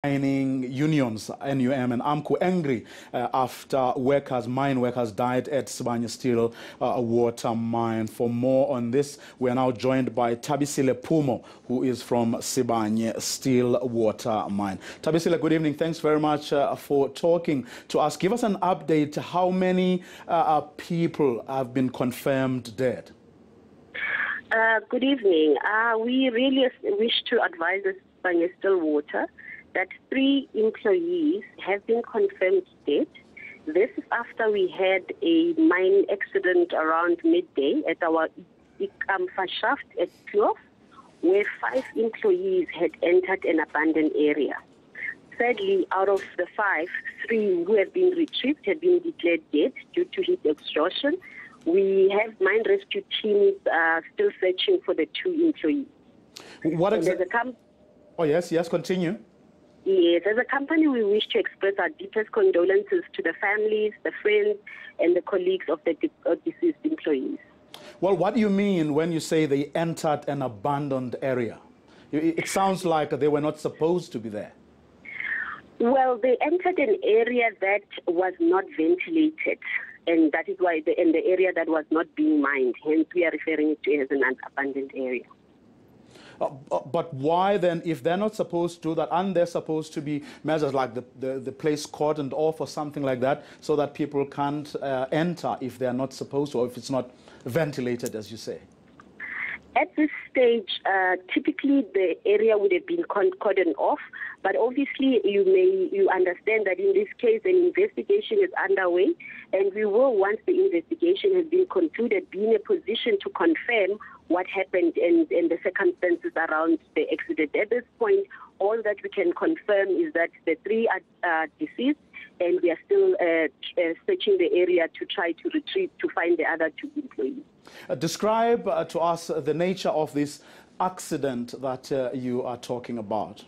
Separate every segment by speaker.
Speaker 1: mining unions, NUM and AMCU, angry after mine workers died at Sibanye Stillwater Mine. For more on this, we are now joined by Thabisile Phumo, who is from Sibanye Stillwater Mine. Thabisile, good evening. Thanks very much for talking to us. Give us an update. How many people have been confirmed dead?
Speaker 2: Good evening. We really wish to advise the Sibanye Stillwater that 3 employees have been confirmed dead. This is after we had a mine accident around midday at our eNCA shaft at 12, where 5 employees had entered an abandoned area. Sadly, out of the 5, 3 who have been retrieved have been declared dead due to heat exhaustion. We have mine rescue teams still searching for the 2 employees.
Speaker 1: What exactly? Oh, yes, continue.
Speaker 2: Yes, as a company, we wish to express our deepest condolences to the families, the friends, and the colleagues of the deceased employees.
Speaker 1: Well, what do you mean when you say they entered an abandoned area? It sounds like they were not supposed to be there.
Speaker 2: Well, they entered an area that was not ventilated, and that is why the area that was not being mined. Hence, we are referring to it as an abandoned area.
Speaker 1: But why then, if they're not supposed to do that, aren't there supposed to be measures like the place cordoned off or something like that, so that people can't enter if they're not supposed to, or if it's not ventilated, as you say?
Speaker 2: At this stage, typically the area would have been cordoned off, but obviously you understand that in this case an investigation is underway, and we will, once the investigation has been concluded, be in a position to confirm what happened and the circumstances around the accident. At this point, all that we can confirm is that the 3 are deceased, and we are still searching the area to try to retrieve, to find the other 2 employees.
Speaker 1: Describe to us the nature of this accident that you are talking about.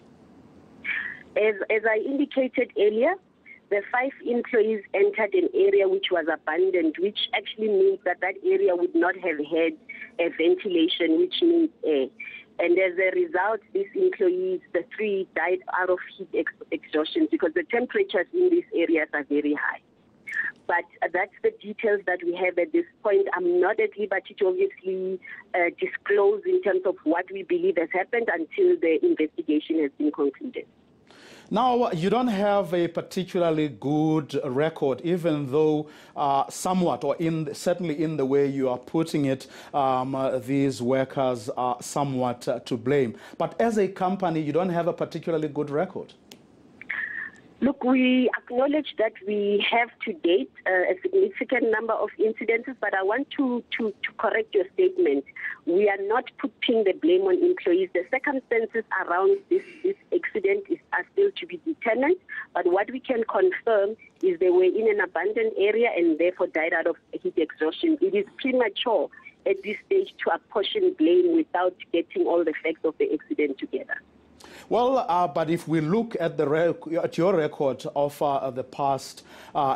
Speaker 2: As I indicated earlier, the 5 employees entered an area which was abandoned, which actually means that that area would not have had a ventilation, which means air. And as a result, these employees, the 3, died out of heat exhaustion because the temperatures in these areas are very high. But that's the details that we have at this point. I'm not at liberty to obviously disclose in terms of what we believe has happened until the investigation has been concluded.
Speaker 1: Now, you don't have a particularly good record, even though somewhat, or certainly in the way you are putting it, these workers are somewhat to blame. But as a company, you don't have a particularly good record.
Speaker 2: Look, we acknowledge that we have to date a significant number of incidences, but I want to correct your statement. We are not putting the blame on employees. The circumstances around this accident are still to be determined, but what we can confirm is they were in an abandoned area and therefore died out of heat exhaustion. It is premature at this stage to apportion blame without getting all the facts of the accident together.
Speaker 1: Well, but if we look at your record of the past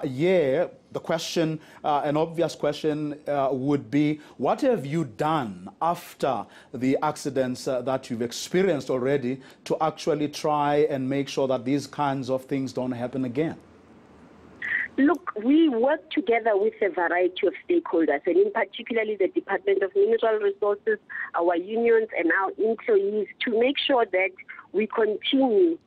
Speaker 1: year, the question, an obvious question would be, what have you done after the accidents that you've experienced already to actually try and make sure that these kinds of things don't happen again?
Speaker 2: Look, we work together with a variety of stakeholders, and in particularly the Department of Mineral Resources, our unions and our employees, to make sure that we continue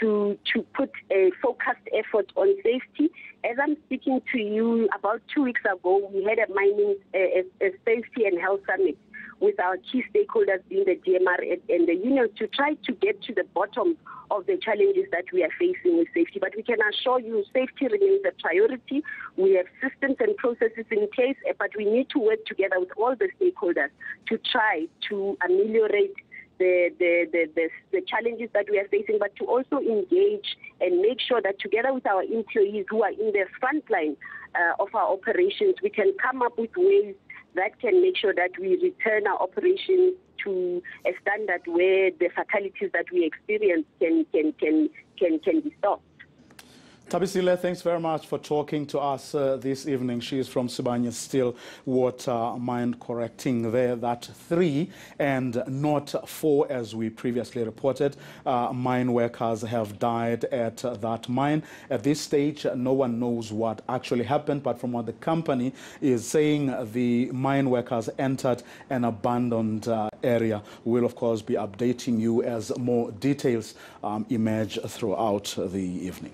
Speaker 2: to put a focused effort on safety. As I'm speaking to you, about 2 weeks ago, we had a mining a safety and health summit with our key stakeholders being the DMR and the unions to try to get to the bottom of the challenges that we are facing with safety. But we can assure you safety remains a priority. We have systems and processes in place, but we need to work together with all the stakeholders to try to ameliorate the challenges that we are facing, but to also engage and make sure that together with our employees who are in the front line of our operations, we can come up with ways that can make sure that we return our operations to a standard where the fatalities that we experience can be stopped.
Speaker 1: Thabisile, thanks very much for talking to us this evening. She is from Sibanye Stillwater Mine, correcting there that 3 and not 4, as we previously reported. Mine workers have died at that mine. At this stage, no one knows what actually happened, but from what the company is saying, the mine workers entered an abandoned area. We'll, of course, be updating you as more details emerge throughout the evening.